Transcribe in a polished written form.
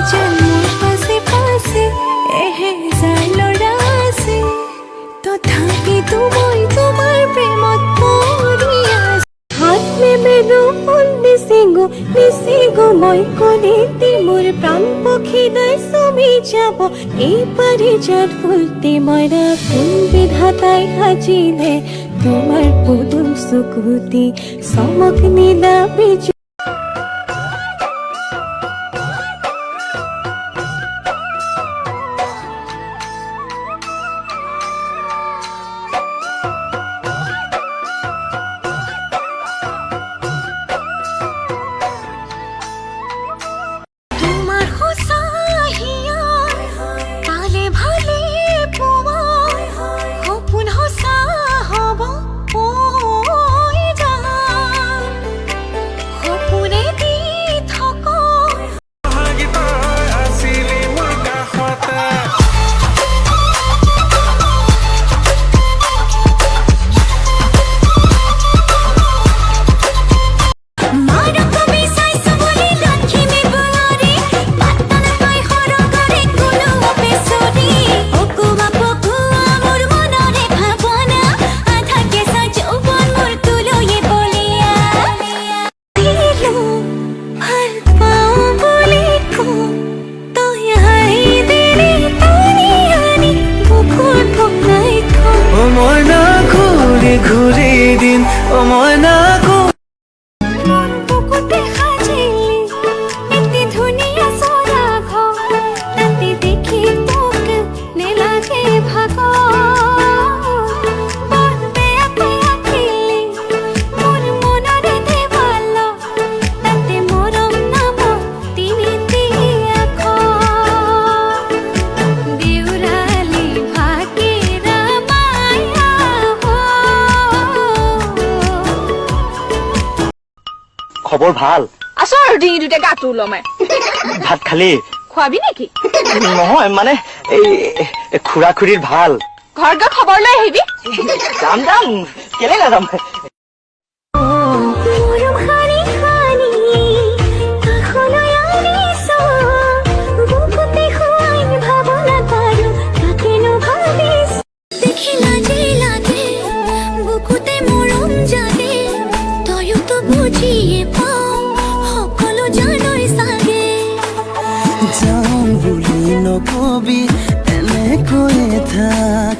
জন্মৰ পাছে পাছে এহেজাৰ ল'ৰা আছে, তথাপিতো মই তোমাৰ প্ৰেমত পৰি আছো। হাত নেবেদো ফুল নিচিগো মই কলিতে মোৰ প্ৰাণ পক্ষীদাই চুমি যাব। এই পাৰিজাত ফুলতে মৰা কোন বিধাতাই সাজিলে তোমাৰ পদুম চকুতি চমক নীলা বিজু। ঘূৰি দিন মই না খবৰ ভাল আছৰ ডিঙি দুটা গাটো লমাই ভাত খালি খোৱাবি নেকি নহয় মানে এই খুৰা খুৰীৰ ভাল ঘৰ গৈ খবৰ লৈ আহিবি যাম কেলে নাযাম যাম বুলি নকবি এনেকৈয়ে থাক